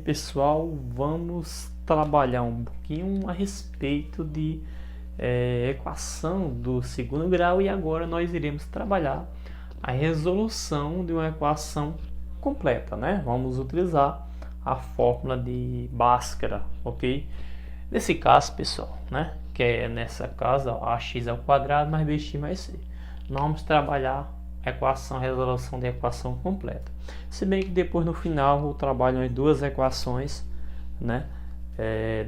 pessoal, vamos trabalhar um pouquinho a respeito de equação do segundo grau, e agora nós iremos trabalhar a resolução de uma equação completa, né? Vamos utilizar a fórmula de Bhaskara, ok? Nesse caso, pessoal, né? Que é nessa casa, ax ao quadrado mais bx mais c. Nós vamos trabalhar a resolução de equação completa. Se bem que depois no final eu trabalho as duas equações, né?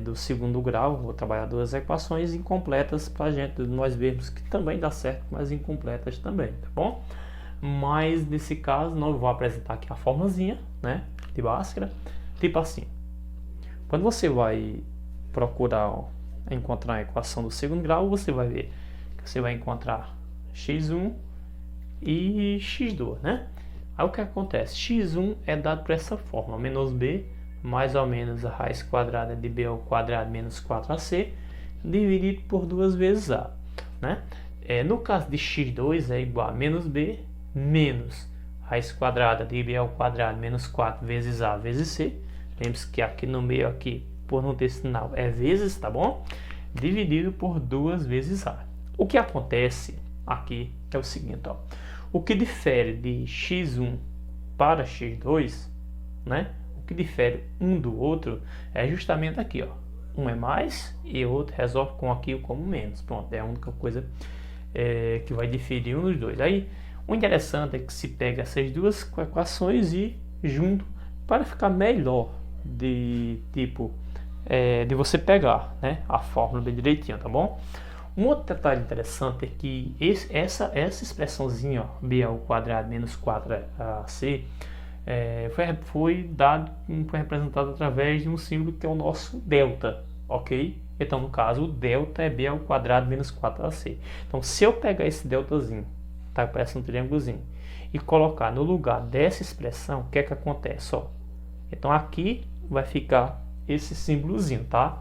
Do segundo grau, vou trabalhar duas equações incompletas para nós vermos que também dá certo, mas incompletas também, tá bom? Mas nesse caso não vou apresentar aqui a formulazinha, né, de Bhaskara, tipo assim. Quando você vai procurar encontrar a equação do segundo grau, você vai ver que você vai encontrar x1 e x2, né? Aí o que acontece? x1 é dado por essa fórmula, menos b mais ou menos a raiz quadrada de b ao quadrado menos 4ac dividido por 2 vezes a, né? No caso de x2 é igual a menos b menos raiz quadrada de b ao quadrado menos 4 vezes a vezes c. Lembre-se que aqui no meio, aqui por não ter sinal, é vezes, tá bom? Dividido por 2 vezes a. O que acontece aqui é o seguinte, ó. O que difere de x1 para x2, né? O que difere um do outro é justamente aqui, ó. Um é mais e o outro resolve com aqui como menos. Pronto, é a única coisa que vai diferir um dos dois. Aí, o interessante é que se pega essas duas equações e junto para ficar melhor de tipo de você pegar, né, a fórmula bem direitinho, tá bom? Um outro detalhe interessante é que essa expressãozinha, ó, b ao quadrado menos 4ac, foi representado através de um símbolo que é o nosso delta, ok? Então, no caso, o delta é b ao quadrado menos 4ac. Então, se eu pegar esse deltazinho, tá, parece um triângulozinho, e colocar no lugar dessa expressão, o que é que acontece? Ó? Então, aqui vai ficar esse símbolozinho, tá?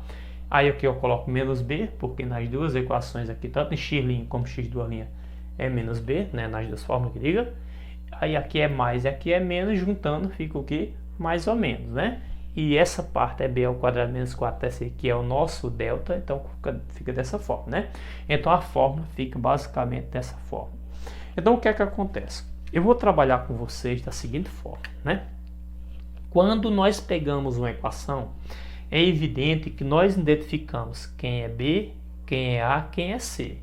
Aí aqui eu coloco menos b, porque nas duas equações aqui, tanto em x' como x2' é menos b, né? Nas duas formas que diga. Aí aqui é mais e aqui é menos, juntando fica o que? Mais ou menos, né? E essa parte é b ao quadrado menos 4ac, que é o nosso delta, então fica dessa forma, né? Então a fórmula fica basicamente dessa forma. Então o que é que acontece? Eu vou trabalhar com vocês da seguinte forma, né? Quando nós pegamos uma equação, é evidente que nós identificamos quem é B, quem é A, quem é C.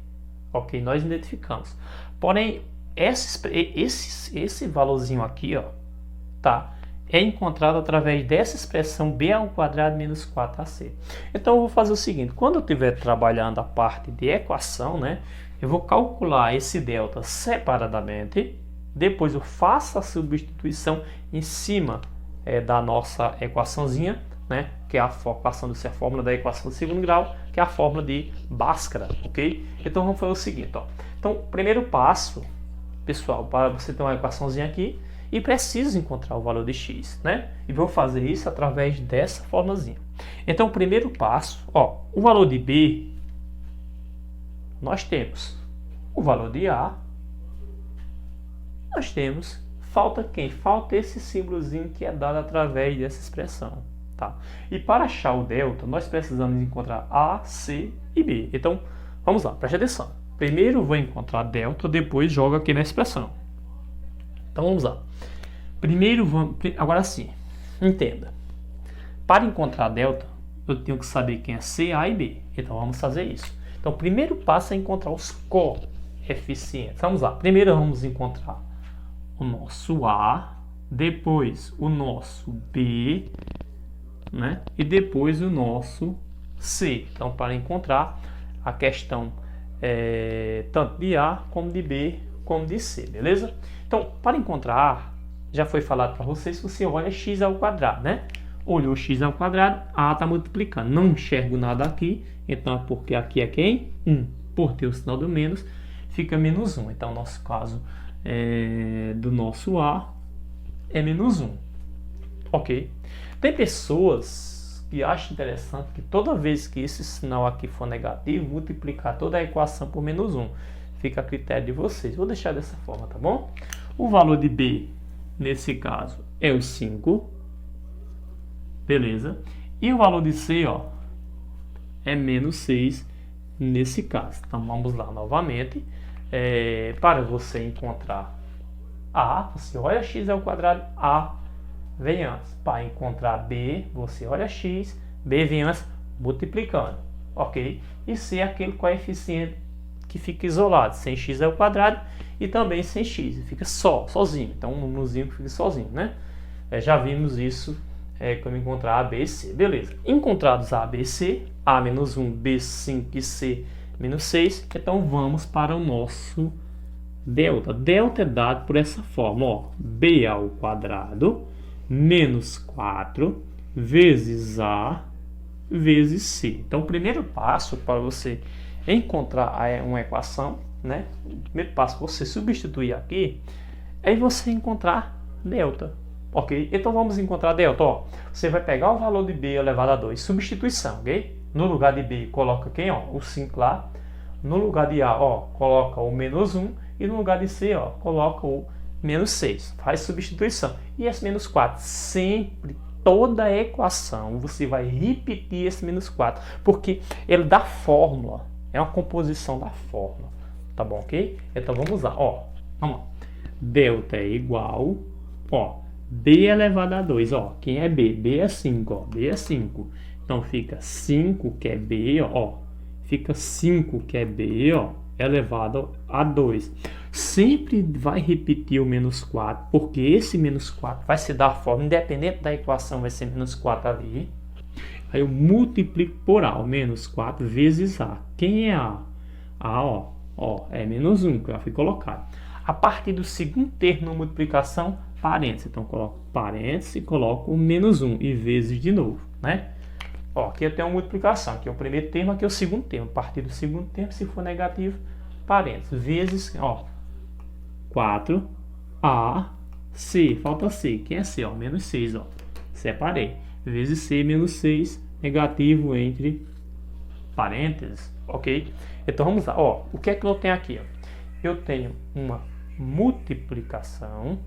Ok? Nós identificamos. Porém, esse valorzinho aqui, ó, tá, é encontrado através dessa expressão B ao quadrado menos 4ac. Então, eu vou fazer o seguinte. Quando eu estiver trabalhando a parte de equação, né, eu vou calcular esse delta separadamente. Depois eu faço a substituição em cima da nossa equaçãozinha, né, que é a fórmula da equação do segundo grau, que é a fórmula de Bhaskara, ok? Então vamos fazer o seguinte, ó. Então, primeiro passo, pessoal, para você ter uma equaçãozinha aqui, e preciso encontrar o valor de x, né? E vou fazer isso através dessa formulazinha. Então, o primeiro passo, ó, o valor de b, nós temos o valor de a, nós temos, falta quem? Falta esse símbolozinho que é dado através dessa expressão. Tá? E para achar o delta, nós precisamos encontrar A, C e B. Então, vamos lá, preste atenção. Primeiro eu vou encontrar delta, depois jogo aqui na expressão. Então, vamos lá. Primeiro, agora sim, entenda. Para encontrar delta, eu tenho que saber quem é C, A e B. Então, vamos fazer isso. Então, o primeiro passo é encontrar os coeficientes. Vamos lá. Primeiro, vamos encontrar o nosso A, depois o nosso B, né? E depois o nosso C. Então, para encontrar a questão tanto de A, como de B, como de C, beleza? Então, para encontrar A, já foi falado para vocês, você olha x ao quadrado, né? Olhou x ao quadrado, A está multiplicando. Não enxergo nada aqui, então, porque aqui é quem? 1. Por ter o sinal do menos, fica menos 1. Então, nosso caso do nosso A é menos 1. Ok? Tem pessoas que acham interessante que toda vez que esse sinal aqui for negativo, multiplicar toda a equação por menos 1. Fica a critério de vocês. Vou deixar dessa forma, tá bom? O valor de B, nesse caso, é o 5. Beleza? E o valor de C, ó, é menos 6 nesse caso. Então vamos lá novamente. Para você encontrar A, você olha x ao quadrado, A vem antes. Para encontrar B, você olha x, B vem antes, multiplicando. Ok? E C é aquele coeficiente que fica isolado, sem x ao quadrado e também sem x, fica sozinho. Então um númerozinho que fica sozinho, né? Já vimos isso quando encontrar A, B e C. Beleza. Encontrados A, B e C, A menos 1, B 5 e C menos 6, então vamos para o nosso delta. Delta é dado por essa forma, ó, B ao quadrado menos 4 vezes A vezes C. Então o primeiro passo para você encontrar uma equação, né? O primeiro passo você substituir aqui é você encontrar delta. Ok? Então vamos encontrar delta. Ó, você vai pegar o valor de B elevado a 2, substituição, ok? No lugar de B, coloca quem? Ó, o 5 lá. No lugar de A, ó, coloca o menos 1. E no lugar de C, ó, coloca o menos 6. Faz substituição. E esse menos 4, sempre, toda a equação, você vai repetir esse menos 4. Porque ele dá fórmula. É uma composição da fórmula. Tá bom, ok? Então vamos lá, ó. Vamos lá. Delta é igual, ó, B elevado a 2, ó. Quem é B? B é 5, ó. B é 5. Então fica 5, que é B, ó. Fica 5, que é B, ó, elevado a 2. Sempre vai repetir o menos 4, porque esse menos 4 vai se dar a forma, independente da equação, vai ser menos 4 ali. Aí eu multiplico por A, o menos 4 vezes A. Quem é A? A, ó, é menos 1, que já foi colocado. A partir do segundo termo na multiplicação, parênteses. Então, coloco parênteses e coloco o menos 1 e vezes de novo, né? Ó, aqui eu tenho uma multiplicação. Aqui é o primeiro termo, aqui é o segundo termo. A partir do segundo termo, se for negativo, parênteses. Vezes, ó, 4A, C. Falta C. Quem é C? Ó, menos 6, ó. Separei. Vezes C menos 6, negativo entre parênteses, ok? Então, vamos lá. Ó, o que é que eu tenho aqui? Ó? Eu tenho uma multiplicação,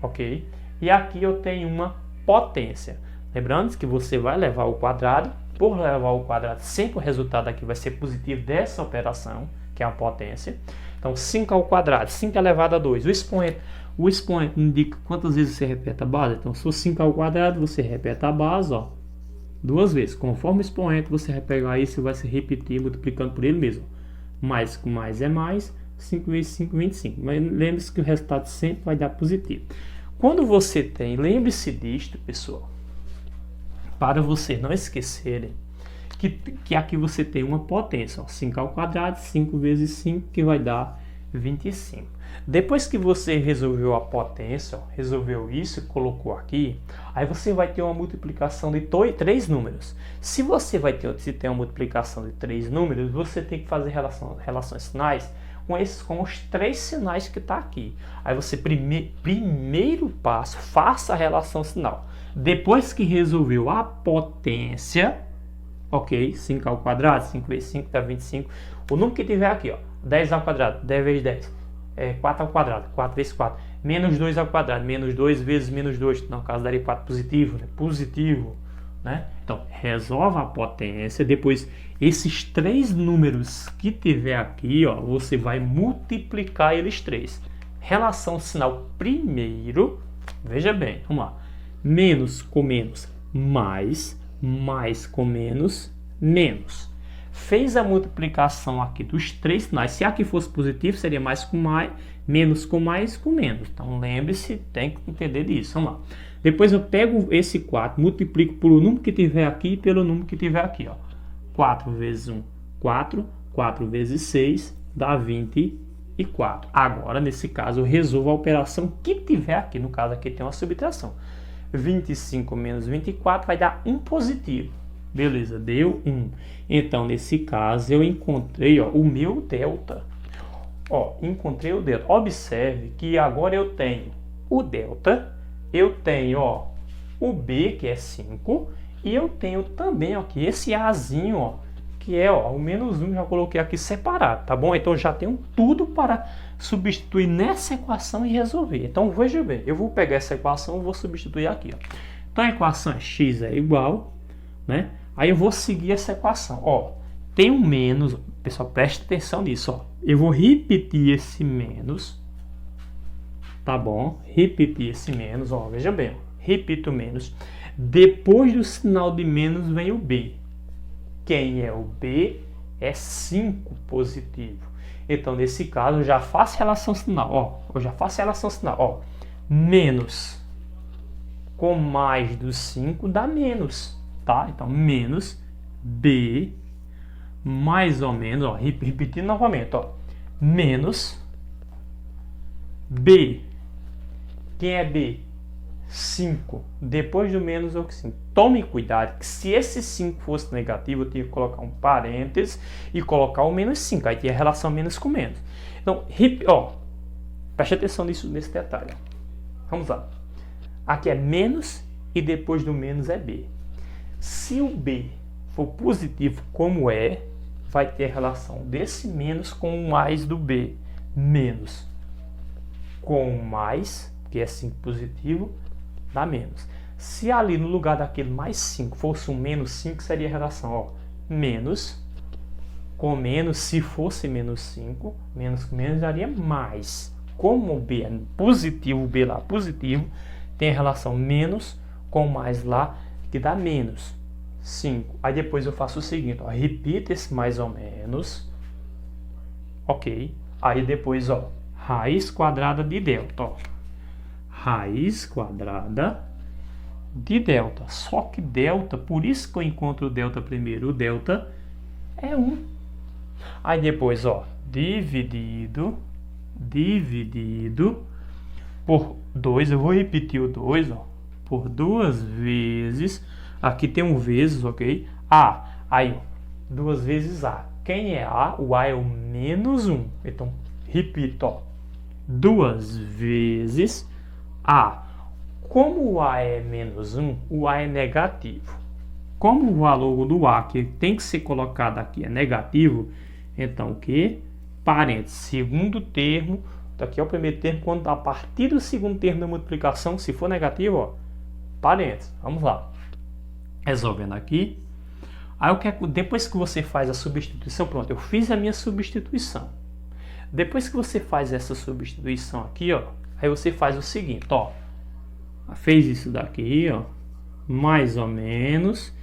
ok? E aqui eu tenho uma potência. Lembrando que você vai levar ao quadrado. Por levar ao quadrado, sempre o resultado aqui vai ser positivo dessa operação, que é a potência. Então, 5 ao quadrado, 5 elevado a 2. O expoente indica quantas vezes você repete a base. Então, se for 5 ao quadrado, você repete a base, ó, 2 vezes. Conforme o expoente, você vai pegar isso e vai se repetir multiplicando por ele mesmo. Mais com mais é mais. 5 vezes 5, 25. Mas lembre-se que o resultado sempre vai dar positivo. Quando você tem, lembre-se disto, pessoal, para você não esquecerem, que aqui você tem uma potência, ó, 5 ao quadrado, 5 vezes 5, que vai dar 25. Depois que você resolveu a potência, ó, resolveu isso e colocou aqui, aí você vai ter uma multiplicação de 3 números. Se você tem uma multiplicação de 3 números, você tem que fazer relações sinais com os 3 sinais que está aqui. Aí você, primeiro passo, faça a relação sinal. Depois que resolveu a potência, ok, 5 ao quadrado, 5 vezes 5 dá 25. O número que tiver aqui, ó, 10 ao quadrado, 10 vezes 10, 4 ao quadrado, 4 vezes 4, menos 2 ao quadrado, menos 2 vezes menos 2, no caso daria 4 positivo, né? Positivo, né? Então, resolva a potência, depois esses 3 números que tiver aqui, ó, você vai multiplicar eles 3. Relação sinal primeiro, veja bem, vamos lá. Menos com menos, mais com menos, menos. Fez a multiplicação aqui dos 3 sinais. Se aqui fosse positivo, seria mais com mais, menos com menos. Então, lembre-se, tem que entender disso. Vamos lá. Depois eu pego esse 4, multiplico pelo número que tiver aqui e pelo número que tiver aqui. Ó. 4 vezes 1, 4. 4 vezes 6 dá 24. Agora, nesse caso, eu resolvo a operação que tiver aqui. No caso, aqui tem uma subtração. 25 menos 24 vai dar 1 positivo. Beleza, deu 1. Então, nesse caso, eu encontrei, ó, o meu delta. Ó, encontrei o delta. Observe que agora eu tenho o delta, eu tenho, ó, o B, que é 5, e eu tenho também aqui esse Azinho, ó, que é, ó, o menos 1, já coloquei aqui separado, tá bom? Então, já tenho tudo para substituir nessa equação e resolver. Então, veja bem, eu vou pegar essa equação e vou substituir aqui, ó. Então a equação é x é igual, né? Aí eu vou seguir essa equação. Ó, tem um menos, pessoal, preste atenção nisso, ó. Eu vou repetir esse menos, tá bom? Repetir esse menos, ó, veja bem, ó. Repito o menos. Depois do sinal de menos vem o b. Quem é o b? É 5 positivo. Então, nesse caso, eu já faço relação sinal, ó. Eu já faço relação sinal, ó. Menos com mais do 5 dá menos, tá? Então, menos b, mais ou menos, ó, repetindo novamente, ó. Menos b. Quem é b? 5. Depois do menos é o que 5. Tome cuidado que se esse 5 fosse negativo, eu tinha que colocar um parênteses e colocar o menos 5. Aí tem a relação menos com menos. Então, ó, preste atenção nesse detalhe. Vamos lá. Aqui é menos e depois do menos é b. Se o b for positivo como é, vai ter a relação desse menos com o mais do b. Menos com o mais, que é 5 positivo, dá menos. Se ali no lugar daquele mais 5 fosse um menos 5, seria a relação, ó, menos com menos, se fosse menos 5, menos com menos daria mais. Como o b é positivo, o b lá positivo, tem a relação menos com mais lá, que dá menos 5. Aí depois eu faço o seguinte, ó, repito esse mais ou menos, ok? Aí depois, ó, raiz quadrada de delta, ó. Raiz quadrada de delta. Só que delta, por isso que eu encontro o delta primeiro. O delta é 1. Aí depois, ó, dividido por 2. Eu vou repetir o 2, ó, por 2 vezes. Aqui tem um vezes, ok? A. Aí, ó, 2 vezes A. Quem é A? O A é o menos 1. Então, repito, ó, 2 vezes A. Como o A é menos 1, o A é negativo. Como o valor do A que tem que ser colocado aqui é negativo, então o que? Parênteses, segundo termo, daqui é o primeiro termo, quando a partir do segundo termo da multiplicação, se for negativo, ó, parênteses. Vamos lá. Resolvendo aqui. Aí depois que você faz a substituição, pronto, eu fiz a minha substituição. Depois que você faz essa substituição aqui, ó, aí você faz o seguinte, ó. Fez isso daqui, ó, mais ou menos.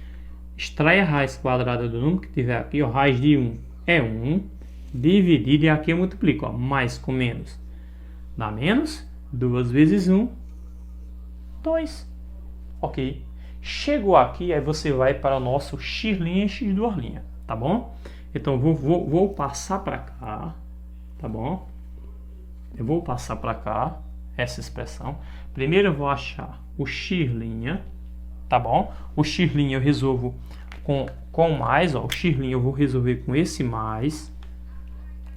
Extrai a raiz quadrada do número que tiver aqui, ó. Raiz de 1 é 1. Dividido, e aqui eu multiplico, ó. Mais com menos dá menos. 2 vezes 1, 2. Ok. Chegou aqui, aí você vai para o nosso x' e x2', tá bom? Então, vou passar para cá. Tá bom? Eu vou passar para cá essa expressão. Primeiro eu vou achar o x', tá bom? O x' eu resolvo com mais, ó. O x' eu vou resolver com esse mais,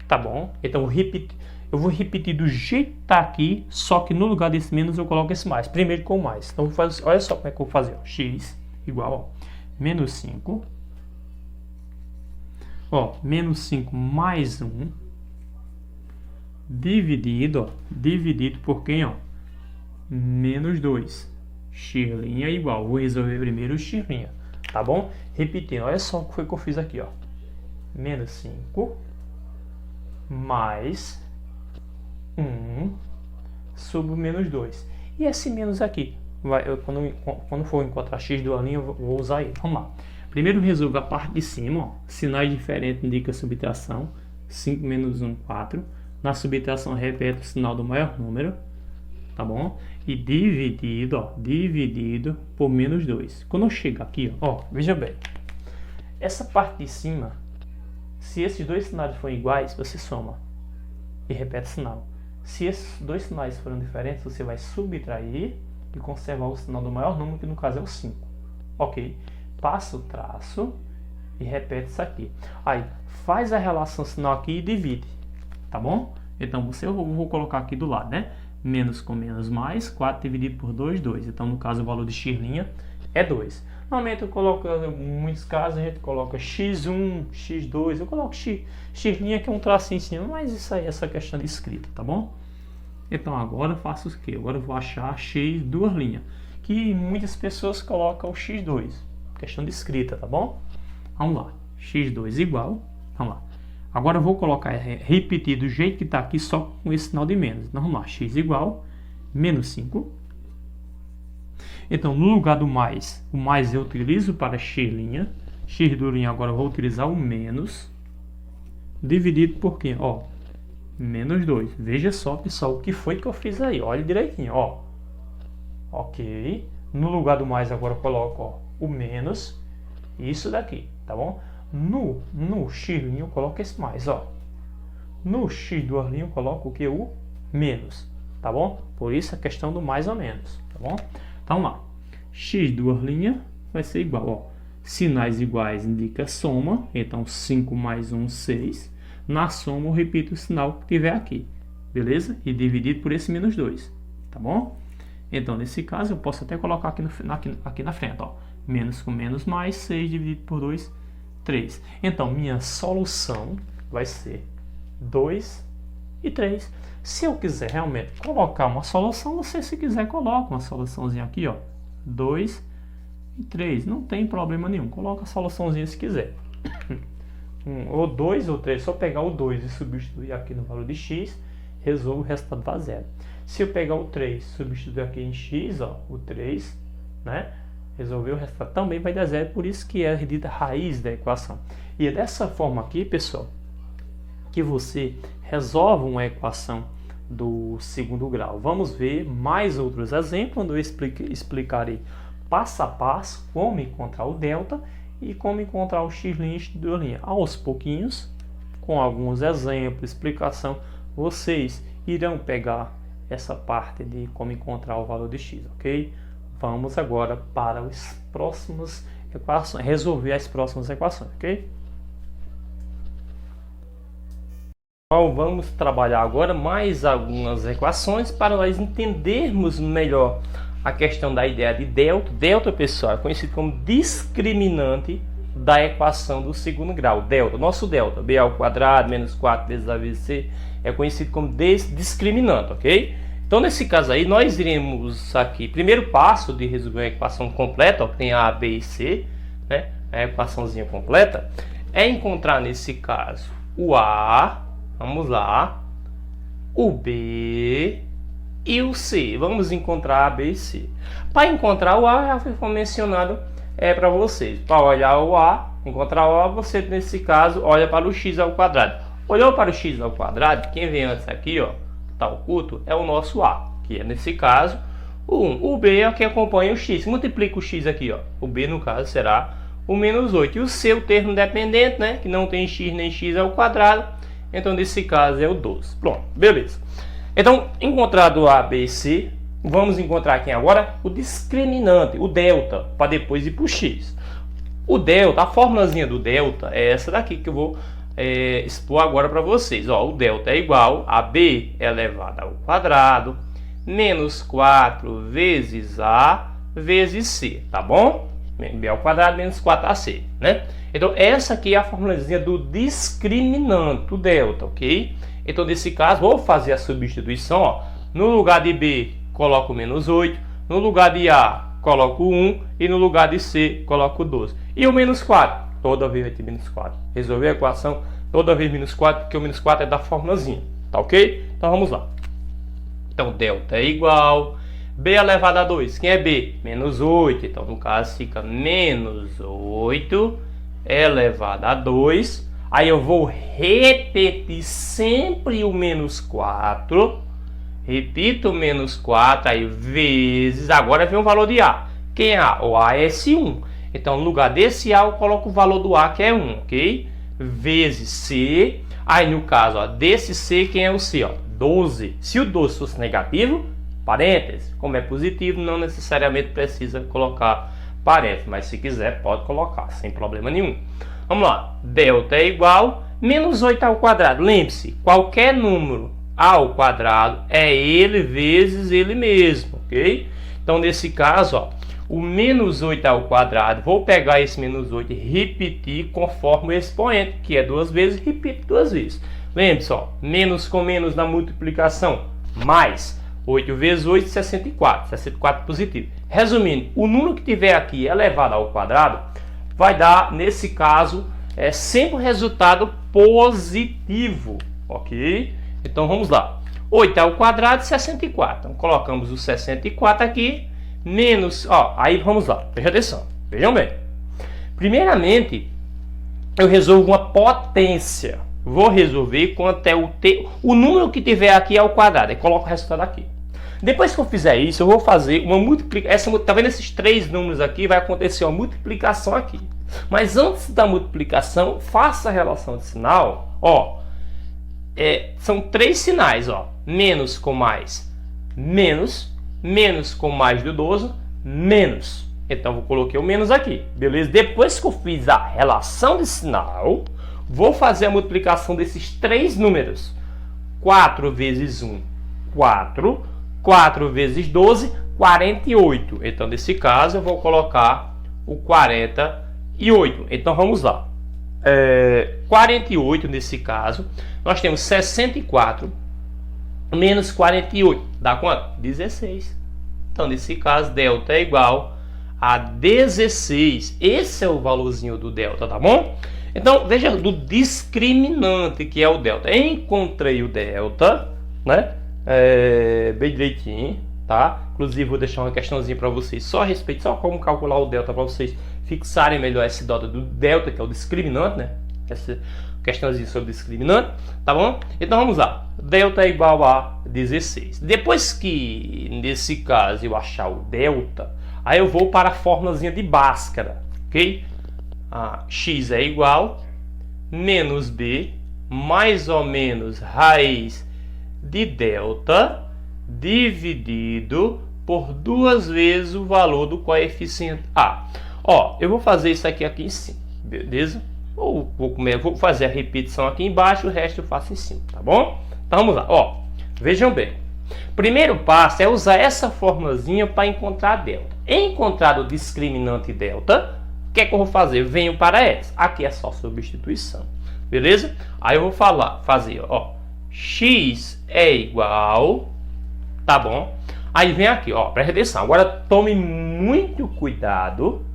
tá bom? Então eu vou repetir do jeito que tá aqui, só que no lugar desse menos eu coloco esse mais. Primeiro com mais. Então olha só como é que eu vou fazer, ó. X igual, ó, menos 5. Ó, menos 5 mais 1. Dividido, ó, dividido por quem, ó? Menos 2. X' igual. Vou resolver primeiro o x', tá bom? Repetindo, olha só o que foi que eu fiz aqui, ó. Menos 5 mais 1 sobre menos 2. E esse menos aqui, quando for encontrar x do linha, eu vou usar ele. Vamos lá. Primeiro resolvo a parte de cima, ó. Sinais diferentes indicam subtração. 5 menos 1, 4. Na subtração, repete o sinal do maior número, tá bom? E dividido, ó, dividido por menos 2. Quando eu chego aqui, ó, veja bem. Essa parte de cima, se esses dois sinais forem iguais, você soma e repete o sinal. Se esses dois sinais forem diferentes, você vai subtrair e conservar o sinal do maior número, que no caso é o 5. Ok? Passa o traço e repete isso aqui. Aí, faz a relação sinal aqui e divide. Tá bom? Então, eu vou colocar aqui do lado, né? Menos com menos mais, 4 dividido por 2, 2. Então, no caso, o valor de x' é 2. Normalmente, eu coloco, em muitos casos, a gente coloca x1, x2. Eu coloco x', que é um tracinho em cima, mas isso aí é essa questão de escrita, tá bom? Então, agora eu faço o quê? Agora eu vou achar x', que muitas pessoas colocam o x2. Questão de escrita, tá bom? Vamos lá. x2 igual. Vamos lá. Agora eu vou colocar, repetir do jeito que está aqui, só com esse sinal de menos. Então vamos lá. X igual menos 5. Então, no lugar do mais, o mais eu utilizo para x'. X' agora eu vou utilizar o menos. Dividido por quê? Ó, menos 2. Veja só, pessoal, o que foi que eu fiz aí. Olha direitinho, ó. Ok. No lugar do mais agora eu coloco, ó, o menos. Isso daqui, tá bom? No x' eu coloco esse mais, ó. No x2' eu coloco o que? O menos, tá bom? Por isso a questão do mais ou menos, tá bom? Então lá, x2' vai ser igual, ó. Sinais iguais indica soma, então 5 mais 1, 6. Na soma eu repito o sinal que tiver aqui, beleza? E dividido por esse menos 2, tá bom? Então nesse caso eu posso até colocar aqui na frente, ó. Menos com menos mais, 6 dividido por 2, 3. Então minha solução vai ser 2 e 3. Se eu quiser realmente colocar uma solução, você, se quiser, coloca uma soluçãozinha aqui, ó. 2 e 3. Não tem problema nenhum. Coloca a soluçãozinha se quiser. Ou 2 ou 3. Se eu pegar o 2 e substituir aqui no valor de x, resolvo, o resultado dá zero. Se eu pegar o 3 e substituir aqui em x, ó, o 3, né? Resolver, o resultado também vai dar zero. Por isso que é a dita raiz da equação. E é dessa forma aqui, pessoal, que você resolve uma equação do segundo grau. Vamos ver mais outros exemplos, onde eu explicarei passo a passo como encontrar o delta e como encontrar o x' e x'. Aos pouquinhos, com alguns exemplos, explicação, vocês irão pegar essa parte de como encontrar o valor de x, ok? Vamos agora para as próximas equações, resolver as próximas equações, ok? Então, vamos trabalhar agora mais algumas equações para nós entendermos melhor a questão da ideia de delta. Delta, pessoal, é conhecido como discriminante da equação do segundo grau. Delta, nosso delta, b ao quadrado menos 4 vezes a vezes c, é conhecido como discriminante, ok? Então, nesse caso aí, nós iremos aqui, primeiro passo de resolver a equação completa, ó, que tem a, b e c, né? A equaçãozinha completa, é encontrar nesse caso o a, vamos lá, o b e o c. Vamos encontrar a, b e c. Para encontrar o a, já foi mencionado para vocês. Para olhar o a, encontrar o a, você nesse caso olha para o x ao quadrado. Olhou para o x ao quadrado, quem vem antes aqui, ó, está oculto, é o nosso a, que é nesse caso o 1. O b é quem acompanha o x. Multiplica o x aqui, ó. O b no caso será o menos 8. E o c, o termo dependente, né, que não tem x nem x ao quadrado. Então, nesse caso, é o 12. Pronto, beleza. Então, encontrado A, B e C, vamos encontrar aqui agora o discriminante, o delta, para depois ir para o x. O delta, a formulazinha do delta é essa daqui que eu vou expor agora para vocês. Ó, o delta é igual a B elevado ao quadrado menos 4 vezes A vezes C, tá bom? B ao quadrado menos 4AC, né? Então, essa aqui é a formulazinha do discriminante, o delta, ok? Então, nesse caso, vou fazer a substituição, ó. No lugar de B, coloco menos 8. No lugar de A, coloco 1. E no lugar de C, coloco 12. E o menos 4? Toda vez vai ter menos 4. Resolver a equação, toda vez menos 4, porque o menos 4 é da formulazinha, tá ok? Então, vamos lá. Então, delta é igual... B elevado a 2, quem é B? Menos 8, então no caso fica menos 8 elevado a 2. Aí eu vou repetir sempre o menos 4. Repito o menos 4, aí vezes, agora vem o valor de A. Quem é A? O A é esse 1. Então no lugar desse A eu coloco o valor do A, que é 1, ok? Vezes C. Aí no caso, ó, desse C, quem é o C? Ó, 12. Se o 12 fosse negativo, parênteses, como é positivo, não necessariamente precisa colocar parênteses, mas se quiser pode colocar, sem problema nenhum. Vamos lá, delta é igual menos 8 ao quadrado. Lembre-se, qualquer número ao quadrado é ele vezes ele mesmo, ok? Então, nesse caso, ó, o menos 8 ao quadrado, vou pegar esse menos 8 e repetir conforme o expoente, que é 2 vezes, repito 2 vezes. Lembre-se, ó, menos com menos na multiplicação, mais. 8 vezes 8, 64. 64 positivo. Resumindo, o número que tiver aqui elevado ao quadrado vai dar, nesse caso, sempre o resultado positivo. Ok? Então vamos lá. 8 ao quadrado, 64. Então colocamos o 64 aqui, menos... aí vamos lá. Presta atenção. Vejam bem. Primeiramente, eu resolvo uma potência. Vou resolver quanto é o número que tiver aqui ao quadrado. E coloco o resultado aqui. Depois que eu fizer isso, eu vou fazer uma multiplicação. Tá vendo esses três números aqui? Vai acontecer uma multiplicação aqui. Mas antes da multiplicação, faça a relação de sinal. São três sinais. Menos com mais, menos. Menos com mais do 12, menos. Então, eu coloquei o menos aqui. Beleza? Depois que eu fiz a relação de sinal, vou fazer a multiplicação desses três números. 4 vezes 1, 4. 4 vezes 12, 48. Então, nesse caso, eu vou colocar o 48. Então, vamos lá. 48, nesse caso, nós temos 64 menos 48. Dá quanto? 16. Então, nesse caso, delta é igual a 16. Esse é o valorzinho do delta, tá bom? Então, veja, do discriminante, que é o delta. Encontrei o delta, né? Bem direitinho, tá? Inclusive, vou deixar uma questãozinha para vocês só a respeito, só como calcular o delta, para vocês fixarem melhor esse dado do delta, que é o discriminante, né? Essa questãozinha sobre discriminante, tá bom? Então, vamos lá. Delta é igual a 16. Depois que, nesse caso, eu achar o delta, aí eu vou para a formulazinha de Bhaskara, ok? X é igual menos b mais ou menos raiz de delta dividido por 2 vezes o valor do coeficiente A. Eu vou fazer isso aqui em cima, beleza? Ou vou fazer a repetição aqui embaixo, o resto eu faço em cima, tá bom? Então vamos lá, vejam bem. Primeiro passo é usar essa formulazinha para encontrar a delta. Encontrado o discriminante delta, o que é que eu vou fazer? Venho para essa. Aqui é só substituição, beleza? Aí eu vou fazer, x é igual, tá bom? Aí vem aqui, presta atenção. Agora tome muito cuidado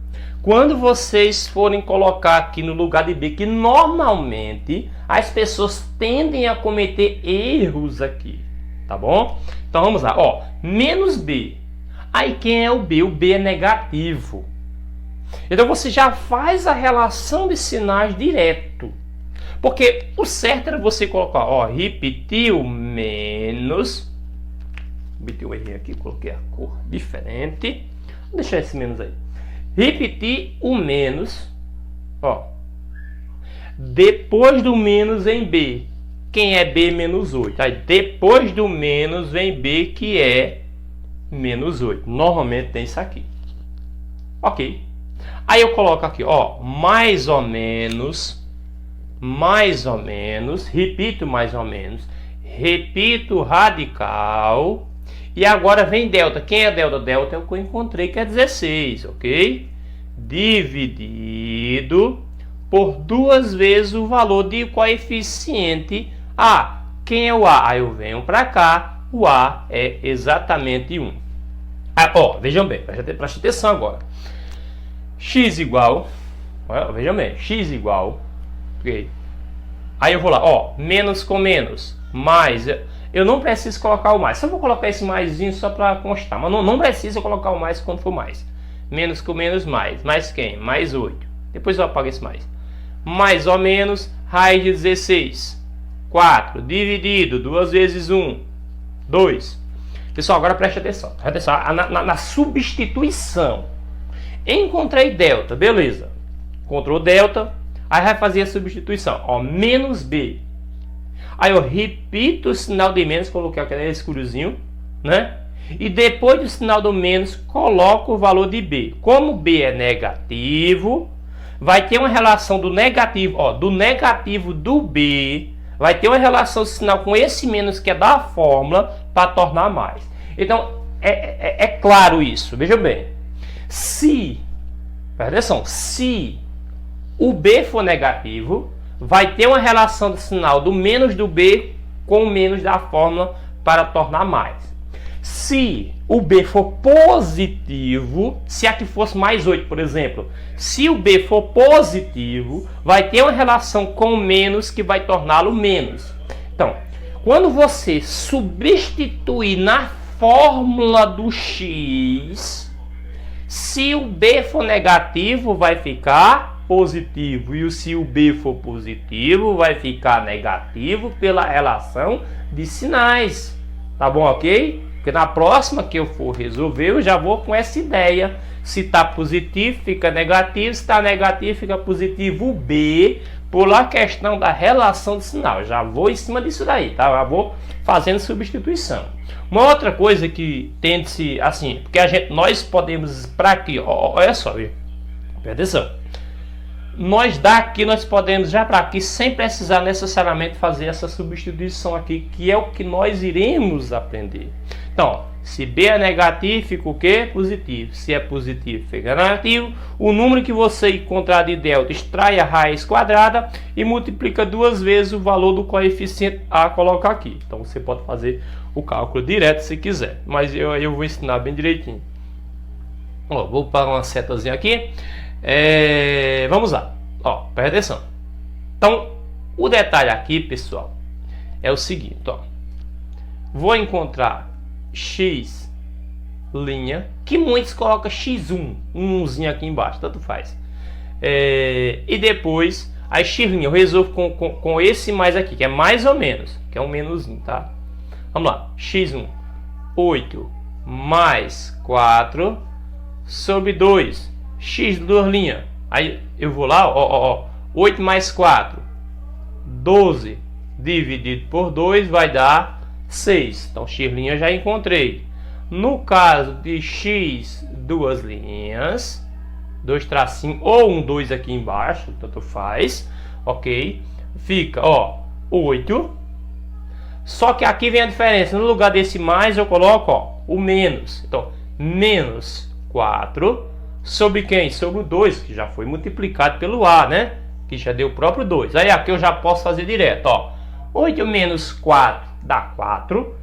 quando vocês forem colocar aqui no lugar de b, que normalmente as pessoas tendem a cometer erros aqui, tá bom? Então vamos lá, menos b. Aí quem é o b? O b é negativo. Então você já faz a relação de sinais direto. Porque o certo era você colocar, repetiu menos. Repetiu o erro aqui, coloquei a cor diferente. Vou deixar esse menos aí. Repetir o menos, depois do menos vem b. Quem é b? Menos 8. Aí depois do menos vem b, que é menos 8. Normalmente tem isso aqui. Ok. Aí eu coloco aqui, mais ou menos, repito mais ou menos, repito radical, e agora vem delta. Quem é delta? Delta é o que eu encontrei, que é 16, ok? Dividido por 2 vezes o valor de coeficiente A. Quem é o A? Aí eu venho para cá, o A é exatamente 1. Vejam bem, preste atenção agora. X igual, vejam bem, x igual, ok? Aí eu vou lá, menos com menos, mais, eu não preciso colocar o mais, só vou colocar esse maisinho só para constar, mas não precisa colocar o mais quando for mais. Menos com menos, mais quem? Mais 8, depois eu apago esse mais ou menos, raiz de 16, 4, dividido, 2 vezes 1, 2. Pessoal, agora preste atenção, na substituição. Encontrei delta, beleza. Encontrou delta, aí vai fazer a substituição, menos b. Aí eu repito o sinal de menos, coloquei aquele escurozinho, né? E depois do sinal do menos, coloco o valor de b. Como b é negativo, vai ter uma relação do negativo, do negativo do b, vai ter uma relação de sinal com esse menos que é da fórmula para tornar mais. Então, é claro isso, veja bem. Se o b for negativo, vai ter uma relação de sinal do menos do b com o menos da fórmula para tornar mais. Se o B for positivo, se aqui fosse mais 8, por exemplo, se o B for positivo, vai ter uma relação com menos que vai torná-lo menos. Então, quando você substituir na fórmula do x, se o B for negativo, vai ficar positivo. E se o B for positivo, vai ficar negativo pela relação de sinais. Tá bom, ok? Porque na próxima que eu for resolver, eu já vou com essa ideia. Se está positivo, fica negativo. Se está negativo, fica positivo o B, pela questão da relação de sinal. Já vou em cima disso daí, tá? Já vou fazendo substituição. Uma outra coisa que tende-se assim, porque nós podemos para aqui, olha só, viu? Presta atenção. Nós daqui, nós podemos já para aqui, sem precisar necessariamente fazer essa substituição aqui, que é o que nós iremos aprender. Então, se B é negativo, fica o quê? Positivo. Se é positivo, fica negativo. O número que você encontrar de delta, extrai a raiz quadrada e multiplica 2 vezes o valor do coeficiente A, colocar aqui. Então, você pode fazer o cálculo direto se quiser, mas eu vou ensinar bem direitinho. Ó, vou para uma setazinha aqui. Vamos lá. Ó, presta atenção. Então, o detalhe aqui, pessoal, é o seguinte, ó. Vou encontrar x linha, que muitos colocam x1, umzinho aqui embaixo, tanto faz. E depois, a x linha eu resolvo com esse mais aqui, que é mais ou menos, que é um menuzinho, tá? Vamos lá, x1, 8 mais 4 sobre 2, x de 2 linhas. Aí eu vou lá, ó, 8 mais 4, 12 dividido por 2 vai dar 6. Então, x' eu já encontrei. No caso de x, 2 linhas, 2 tracinhos ou um 2 aqui embaixo, tanto faz, ok? Fica, ó, 8. Só que aqui vem a diferença. No lugar desse mais, eu coloco, ó, o menos. Então, menos 4 sobre quem? Sobre o 2, que já foi multiplicado pelo A, né? Que já deu o próprio 2. Aí aqui eu já posso fazer direto, ó. 8 menos 4 dá 4.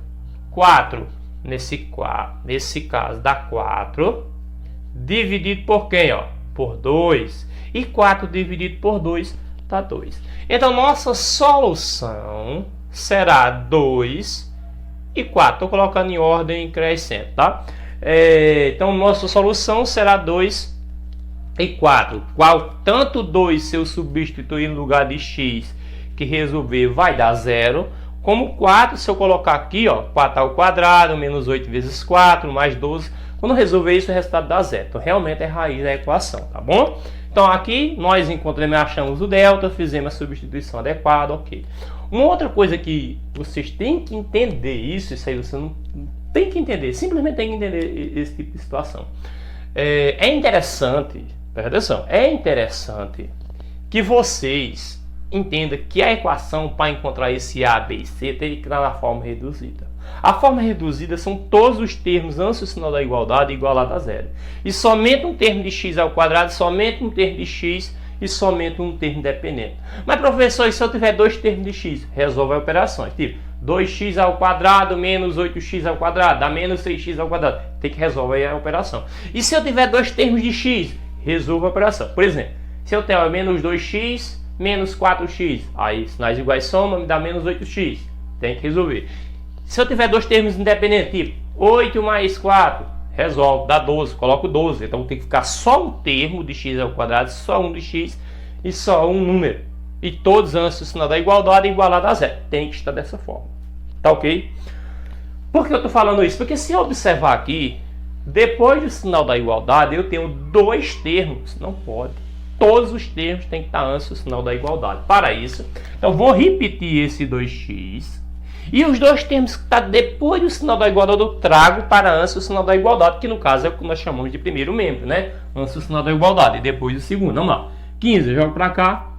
4 nesse caso dá 4. Dividido por quem, ó? Por 2. E 4 dividido por 2 dá 2. Então, nossa solução será 2 e 4. Estou colocando em ordem crescente, tá? Então, nossa solução será 2 e 4. Qual tanto 2, se eu substituir no lugar de x, que resolver, vai dar 0. Como 4, se eu colocar aqui, ó, 4 ao quadrado, menos 8 vezes 4, mais 12. Quando resolver isso, o resultado dá 0. Então, realmente é raiz da equação, tá bom? Então, aqui nós encontramos, achamos o delta, fizemos a substituição adequada, ok. Uma outra coisa que vocês têm que entender isso aí você não tem que entender, simplesmente tem que entender esse tipo de situação. É interessante, presta atenção, é interessante que vocês entendam que a equação para encontrar esse A, B e C tem que estar na forma reduzida. A forma reduzida são todos os termos antes do sinal da igualdade igualado a zero. E somente um termo de x ao quadrado, somente um termo de x e somente um termo dependente. Mas, professor, e se eu tiver dois termos de x? Resolve a operação. Tipo, 2x ao quadrado menos 8x ao quadrado dá menos 6x ao quadrado. Tem que resolver a operação. E se eu tiver dois termos de x? Resolva a operação. Por exemplo, se eu tenho menos 2x menos 4x, aí sinais iguais soma, me dá menos 8x. Tem que resolver. Se eu tiver dois termos independentes, tipo 8 mais 4, resolve, dá 12, coloco 12. Então tem que ficar só um termo de x ao quadrado, só um de x e só um número. E todos antes do sinal da igualdade igualado a zero. Tem que estar dessa forma. Tá ok? Por que eu estou falando isso? Porque se eu observar aqui, depois do sinal da igualdade, eu tenho dois termos. Não pode. Todos os termos têm que estar antes do sinal da igualdade. Para isso, então vou repetir esse 2x. E os dois termos que estão depois do sinal da igualdade eu trago para antes do sinal da igualdade, que no caso é o que nós chamamos de primeiro membro, né? Antes do sinal da igualdade e depois do segundo. Vamos lá. 15, eu jogo para cá.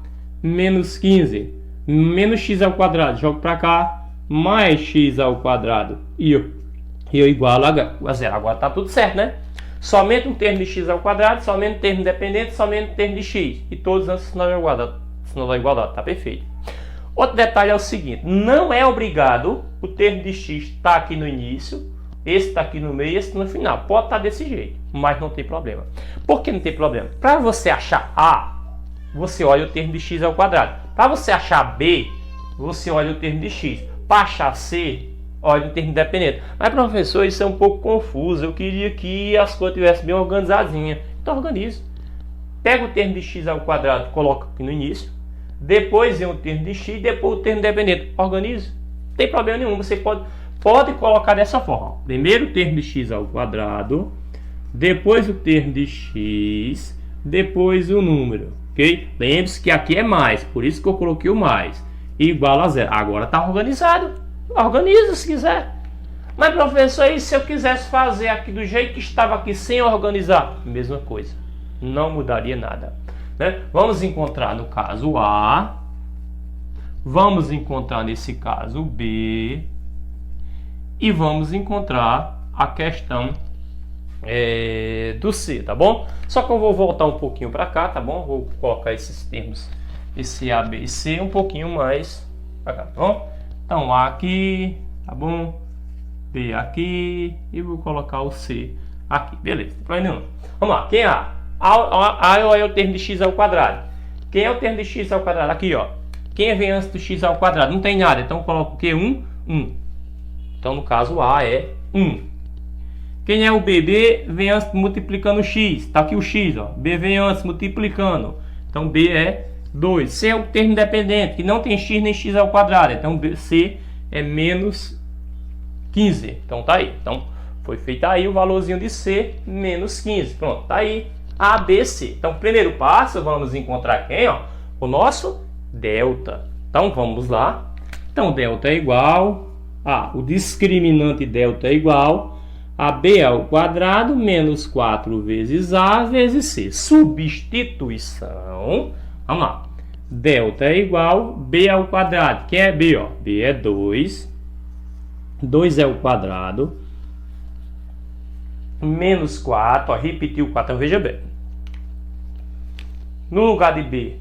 Menos 15. Menos x ao quadrado, jogo para cá. Mais x ao quadrado. E eu igualo a zero. Agora está tudo certo, né? Somente um termo de x ao quadrado, somente um termo independente, somente um termo de x. E todos antes do sinal da igualdade. Sinal da igualdade, tá perfeito. Outro detalhe é o seguinte, não é obrigado o termo de x estar aqui no início esse está aqui no meio e esse no final. Pode estar desse jeito, mas não tem problema. Por que não tem problema? Para você achar A, você olha o termo de x ao quadrado. Para você achar B, você olha o termo de x. Para achar C, olha o termo dependente. Mas, professor, isso é um pouco confuso. Eu queria que as coisas estivessem bem organizadinhas. Então, organize. Pega o termo de x ao quadrado, coloca aqui no início. Depois vem o termo de x, depois o termo dependente. Organize. Não tem problema nenhum. Você pode colocar dessa forma. Primeiro o termo de x ao quadrado, depois o termo de x, depois o número. Ok? Lembre-se que aqui é mais, por isso que eu coloquei o mais. Igual a zero. Agora está organizado. Organiza se quiser. Mas, professor, e se eu quisesse fazer aqui do jeito que estava aqui sem organizar? Mesma coisa. Não mudaria nada. Né? Vamos encontrar no caso A. Vamos encontrar nesse caso B. E vamos encontrar a questão do C, tá bom? Só que eu vou voltar um pouquinho para cá, tá bom? Vou colocar esses termos, esse A, B e C um pouquinho mais para cá, tá bom? Então A aqui, tá bom? B aqui e vou colocar o C aqui, beleza? Vamos lá, quem é A? A é o termo de x ao quadrado. Quem é o termo de x ao quadrado? Aqui, ó. Quem vem antes do x ao quadrado? Não tem nada, então coloco o que? 1. Então, no caso, A é 1. Quem é o B? B vem antes multiplicando x. Está aqui o x, ó. B vem antes multiplicando. Então, B é 2. C é o termo dependente, que não tem x nem x ao quadrado. Então, C é menos 15. Então, tá aí. Então, foi feito aí o valorzinho de C, menos 15. Pronto, tá aí. A, B, C. Então, primeiro passo, vamos encontrar quem? Ó? O nosso delta. Então, vamos lá. Então, delta é igual a, o discriminante delta é igual a B ao quadrado menos 4 vezes A vezes C. Substituição. Vamos lá. Delta é igual a B ao quadrado. Quem é B? Ó? B é 2. 2 é o quadrado. Menos 4. Ó, repetiu o 4. Então, veja bem. No lugar de B,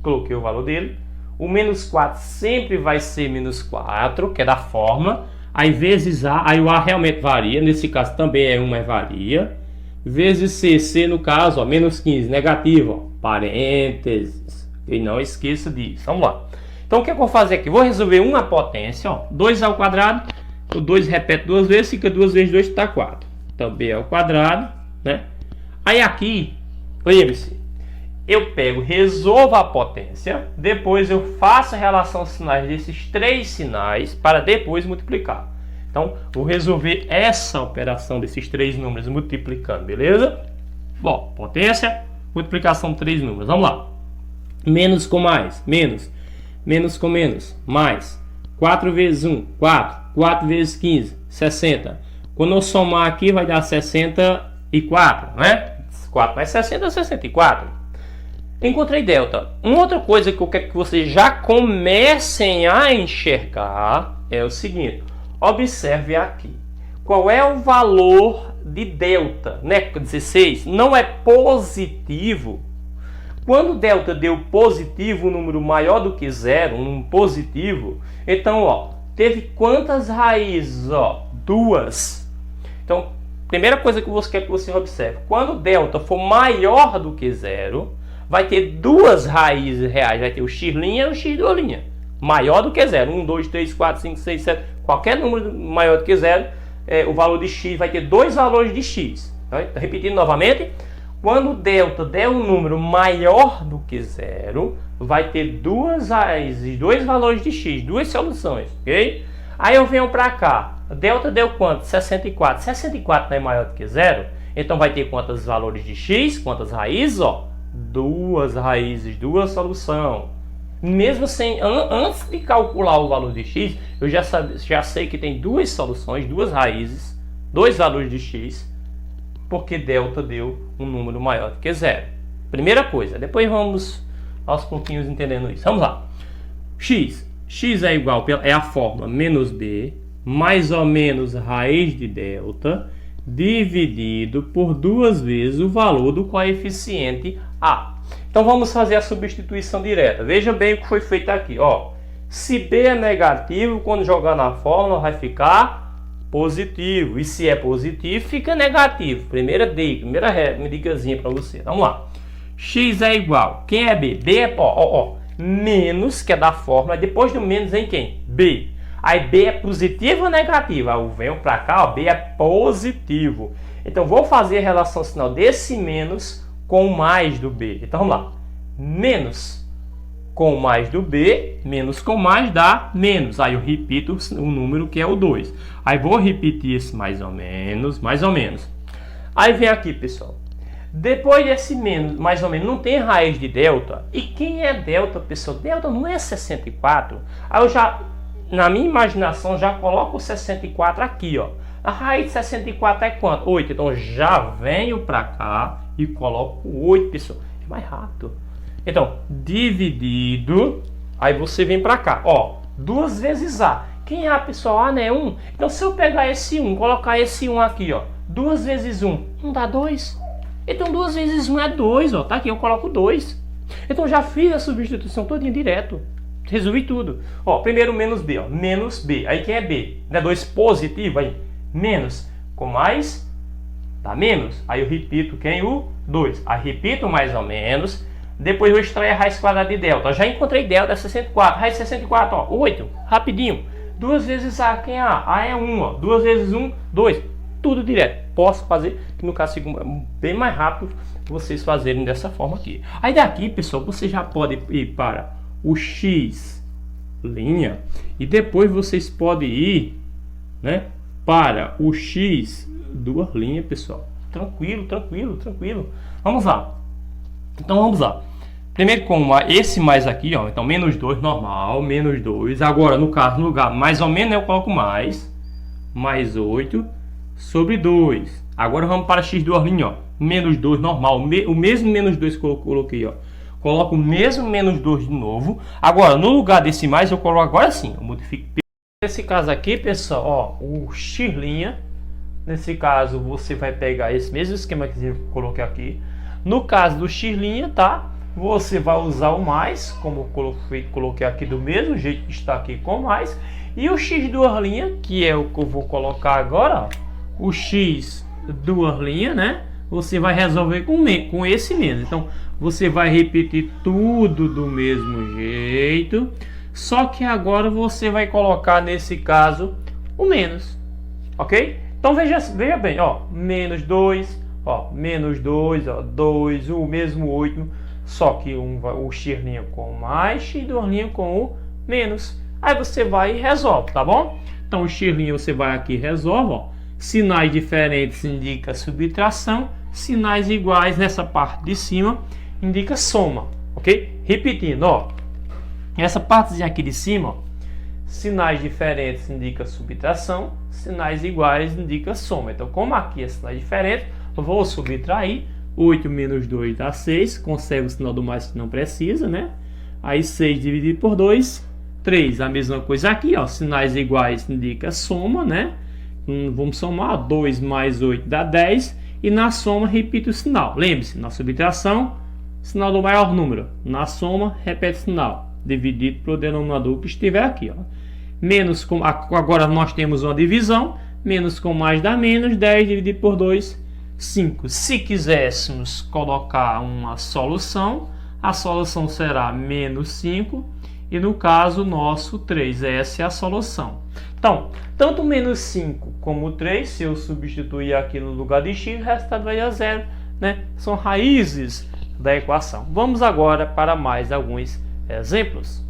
coloquei o valor dele. O menos 4 sempre vai ser menos 4, que é da fórmula. Aí vezes A, aí o A realmente varia. Nesse caso também é 1, mas varia. Vezes C, C no caso, ó, menos 15, negativo, ó, parênteses. E não esqueça disso. Vamos lá. Então o que eu vou fazer aqui? Vou resolver uma potência, ó, 2 ao quadrado. O 2 repete duas vezes, fica 2 vezes 2 está 4. Então B ao quadrado, né? Aí aqui, lembre-se. Eu pego, resolvo a potência, depois eu faço a relação sinais desses três sinais para depois multiplicar. Então, vou resolver essa operação desses três números multiplicando, beleza? Bom, potência, multiplicação de três números, vamos lá. Menos com mais, menos. Menos com menos, mais. 4 vezes 1, 4. 4 vezes 15, 60. Quando eu somar aqui vai dar 64, né? 4 mais 60 é 64. Encontrei delta. Uma outra coisa que eu quero que vocês já comecem a enxergar é o seguinte. Observe aqui. Qual é o valor de delta? Né? 16 não é positivo. Quando delta deu positivo, um número maior do que zero, um número positivo, então, ó, teve quantas raízes? Ó, 2. Então, primeira coisa que você quer que você observe. Quando delta for maior do que zero, vai ter duas raízes reais. Vai ter o x' e o x duas linhas. Maior do que zero. 1, 2, 3, 4, 5, 6, 7. Qualquer número maior do que zero, o valor de x vai ter dois valores de x. Então, repetindo novamente. Quando delta der um número maior do que zero, vai ter duas raízes, dois valores de x, duas soluções. Ok? Aí eu venho para cá. Delta deu quanto? 64. 64 não é maior do que zero? Então vai ter quantos valores de x? Quantas raízes? Ó, duas raízes, duas soluções. Mesmo sem, antes de calcular o valor de x, eu já sei que tem duas soluções, duas raízes, dois valores de x, porque delta deu um número maior do que zero. Primeira coisa. Depois vamos aos pouquinhos entendendo isso. Vamos lá. X é igual, é a fórmula menos b, mais ou menos raiz de delta, dividido por duas vezes o valor do coeficiente a. Então vamos fazer a substituição direta. Veja bem o que foi feito aqui. Ó. Se b é negativo, quando jogar na fórmula vai ficar positivo. E se é positivo, fica negativo. Primeira dicasinha para você. Vamos lá. X é igual. Quem é B? B é menos, que é da fórmula. Depois do menos vem quem? B. Aí B é positivo ou negativo? Aí eu venho para cá, B é positivo. Então vou fazer a relação sinal desse menos com o mais do B. Então vamos lá. Menos com mais do B, menos com mais dá menos. Aí eu repito o número que é o 2. Aí vou repetir esse mais ou menos, mais ou menos. Aí vem aqui, pessoal. Depois desse menos, mais ou menos, não tem raiz de delta. E quem é delta, pessoal? Delta não é 64. Aí eu já, na minha imaginação, já coloco o 64 aqui, ó. A raiz de 64 é quanto? 8. Então já venho para cá e coloco 8, pessoal. É mais rápido. Então, dividido, aí você vem para cá, ó, 2 vezes A. Quem é A, pessoal? A, né? 1. Então, se eu pegar esse 1, colocar esse 1 aqui, ó, 2 vezes 1, não dá 2? Então, 2 vezes 1 é 2, ó, tá aqui, eu coloco 2. Então, já fiz a substituição todinha direto. Resolvi tudo. Ó, primeiro menos B, ó, menos B. Aí, quem é B? Não é 2 positivo, aí, menos com mais, dá menos. Aí, eu repito quem? O 2. Aí, repito mais ou menos. Depois eu extraio a raiz quadrada de delta. Eu já encontrei delta, é 64. Raiz de 64, ó, 8. Rapidinho. 2 vezes A, quem é A? A é 1, ó. 2 vezes 1, 2. Tudo direto. Posso fazer, que no caso fica bem mais rápido vocês fazerem dessa forma aqui. Aí daqui, pessoal, você já pode ir para o X linha. E depois vocês podem ir, né, para o X duas linhas, pessoal. Tranquilo, tranquilo, tranquilo. Vamos lá. Então vamos lá. Primeiro com esse mais aqui, ó. Então menos 2 normal, menos 2. Agora no caso, no lugar mais ou menos eu coloco mais 8 sobre 2. Agora vamos para x duas linhas, ó. Menos 2 normal, o mesmo menos 2 que eu coloquei, ó. Coloco o mesmo menos 2 de novo. Agora no lugar desse mais eu coloco agora sim, eu modifico. Nesse caso aqui, pessoal, ó, o x'. Nesse caso você vai pegar esse mesmo esquema que eu coloquei aqui. No caso do x', tá? Você vai usar o mais, como eu coloquei aqui do mesmo jeito que está aqui com mais. E o x duas linhas, que é o que eu vou colocar agora, ó, o x duas linhas, né? Você vai resolver com esse mesmo. Então, você vai repetir tudo do mesmo jeito. Só que agora você vai colocar, nesse caso, o menos. Ok? Então, veja bem, ó. Menos 2, ó. Menos 2, ó. 2, o mesmo 8. Só que o x' com mais, x duas linhas com o menos. Aí você vai e resolve, tá bom? Então, o x' você vai aqui e resolve, ó. Sinais diferentes indica subtração. Sinais iguais nessa parte de cima indica soma, ok? Repetindo, ó. Essa partezinha aqui de cima, ó, sinais diferentes indica subtração. Sinais iguais indica soma. Então, como aqui é sinais diferentes, eu vou subtrair. 8 menos 2 dá 6. Consegue o sinal do mais que não precisa, né? Aí 6 dividido por 2, 3. A mesma coisa aqui, ó. Sinais iguais indica soma, né? Vamos somar. 2 mais 8 dá 10. E na soma, repito o sinal. Lembre-se, na subtração, sinal do maior número. Na soma, repete o sinal. Dividido pelo denominador que estiver aqui, ó. Menos com, agora nós temos uma divisão. Menos com mais dá menos. 10 dividido por 2, 5. Se quiséssemos colocar uma solução, a solução será menos 5. E no caso nosso 3. Essa é a solução. Então, tanto menos 5 como 3, se eu substituir aqui no lugar de x, o resultado vai dar 0, né? São raízes da equação. Vamos agora para mais alguns exemplos.